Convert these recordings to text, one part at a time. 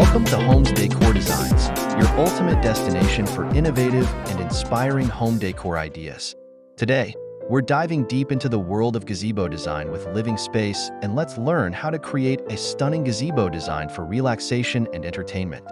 Welcome to Homes Decor Designs, your ultimate destination for innovative and inspiring home decor ideas. Today, we're diving deep into the world of gazebo design with living space, and let's learn how to create a stunning gazebo design for relaxation and entertainment.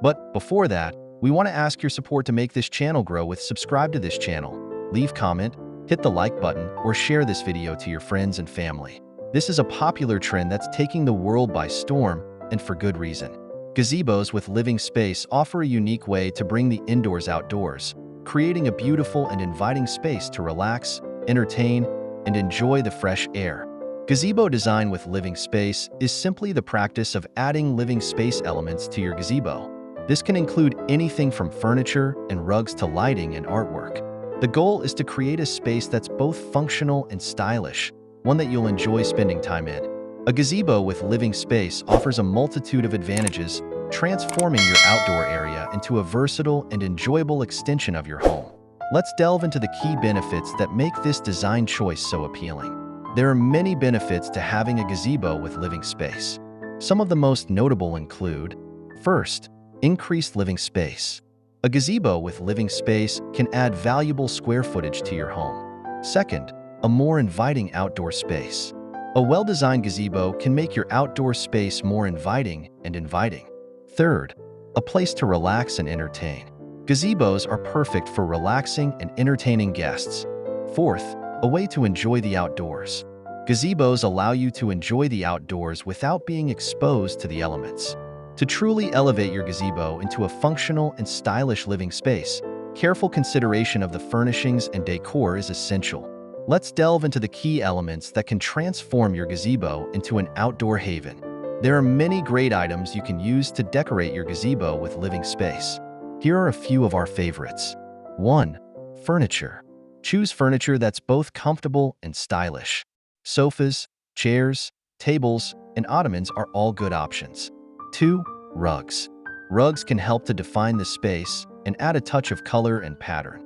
But before that, we want to ask your support to make this channel grow with subscribe to this channel, leave comment, hit the like button, or share this video to your friends and family. This is a popular trend that's taking the world by storm, and for good reason. Gazebos with living space offer a unique way to bring the indoors outdoors, creating a beautiful and inviting space to relax, entertain, and enjoy the fresh air. Gazebo design with living space is simply the practice of adding living space elements to your gazebo. This can include anything from furniture and rugs to lighting and artwork. The goal is to create a space that's both functional and stylish, one that you'll enjoy spending time in. A gazebo with living space offers a multitude of advantages, transforming your outdoor area into a versatile and enjoyable extension of your home. Let's delve into the key benefits that make this design choice so appealing. There are many benefits to having a gazebo with living space. Some of the most notable include: first, increased living space. A gazebo with living space can add valuable square footage to your home. Second, a more inviting outdoor space. A well-designed gazebo can make your outdoor space more inviting and inviting. Third, a place to relax and entertain. Gazebos are perfect for relaxing and entertaining guests. Fourth, a way to enjoy the outdoors. Gazebos allow you to enjoy the outdoors without being exposed to the elements. To truly elevate your gazebo into a functional and stylish living space, careful consideration of the furnishings and decor is essential. Let's delve into the key elements that can transform your gazebo into an outdoor haven. There are many great items you can use to decorate your gazebo with living space. Here are a few of our favorites. 1. Furniture. Choose furniture that's both comfortable and stylish. Sofas, chairs, tables, and ottomans are all good options. 2. Rugs. Rugs can help to define the space and add a touch of color and pattern.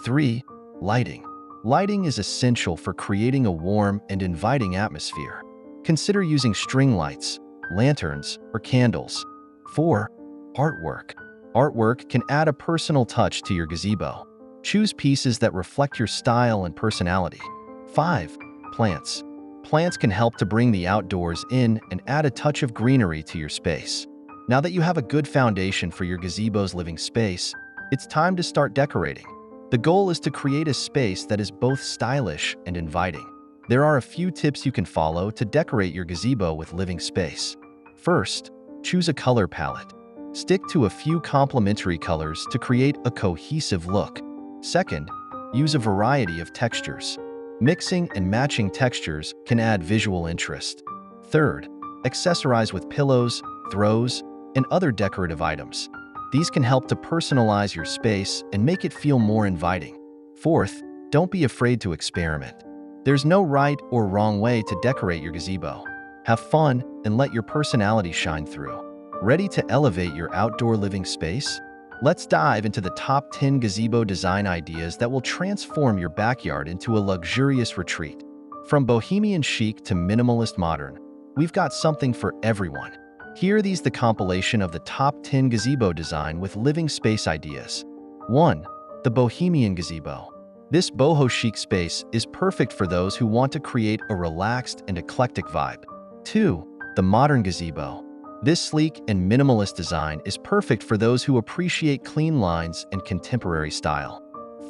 3. Lighting. Lighting is essential for creating a warm and inviting atmosphere. Consider using string lights, lanterns, or candles. 4. Artwork. Artwork can add a personal touch to your gazebo. Choose pieces that reflect your style and personality. 5. Plants. Plants can help to bring the outdoors in and add a touch of greenery to your space. Now that you have a good foundation for your gazebo's living space, it's time to start decorating. The goal is to create a space that is both stylish and inviting. There are a few tips you can follow to decorate your gazebo with living space. First, choose a color palette. Stick to a few complementary colors to create a cohesive look. Second, use a variety of textures. Mixing and matching textures can add visual interest. Third, accessorize with pillows, throws, and other decorative items. These can help to personalize your space and make it feel more inviting. Fourth, don't be afraid to experiment. There's no right or wrong way to decorate your gazebo. Have fun and let your personality shine through. Ready to elevate your outdoor living space? Let's dive into the top 10 gazebo design ideas that will transform your backyard into a luxurious retreat. From bohemian chic to minimalist modern, we've got something for everyone. Here are the compilation of the top 10 gazebo design with living space ideas. 1. The Bohemian Gazebo. This boho chic space is perfect for those who want to create a relaxed and eclectic vibe. 2. The Modern Gazebo. This sleek and minimalist design is perfect for those who appreciate clean lines and contemporary style.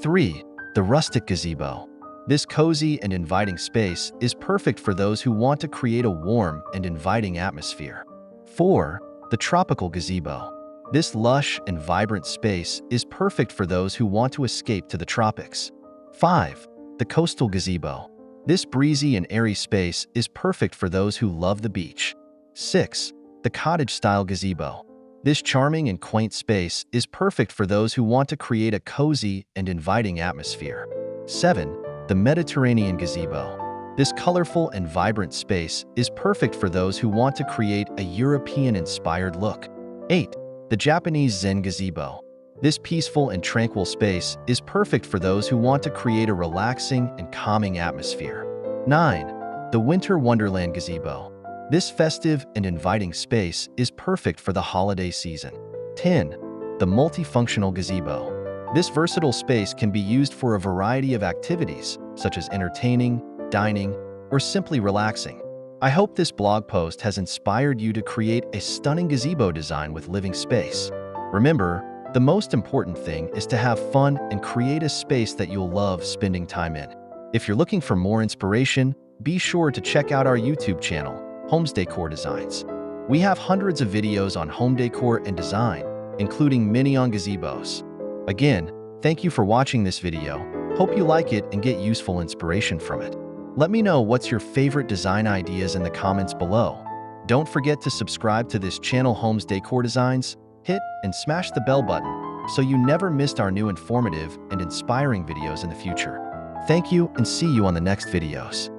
3. The Rustic Gazebo. This cozy and inviting space is perfect for those who want to create a warm and inviting atmosphere. 4. The Tropical Gazebo. This lush and vibrant space is perfect for those who want to escape to the tropics. 5. The Coastal Gazebo. This breezy and airy space is perfect for those who love the beach. 6. The Cottage-Style Gazebo. This charming and quaint space is perfect for those who want to create a cozy and inviting atmosphere. 7. The Mediterranean Gazebo. This colorful and vibrant space is perfect for those who want to create a European-inspired look. 8. The Japanese Zen Gazebo. This peaceful and tranquil space is perfect for those who want to create a relaxing and calming atmosphere. 9. The Winter Wonderland Gazebo. This festive and inviting space is perfect for the holiday season. 10. The multifunctional gazebo. This versatile space can be used for a variety of activities, such as entertaining, dining, or simply relaxing. I hope this blog post has inspired you to create a stunning gazebo design with living space. Remember, the most important thing is to have fun and create a space that you'll love spending time in. If you're looking for more inspiration, be sure to check out our YouTube channel, Homes Decor Designs. We have hundreds of videos on home decor and design, including many on gazebos. Again, thank you for watching this video. Hope you like it and get useful inspiration from it. Let me know what's your favorite design ideas in the comments below. Don't forget to subscribe to this channel, Homes Decor Designs. Hit and smash the bell button so you never missed our new informative and inspiring videos in the future. Thank you and see you on the next videos.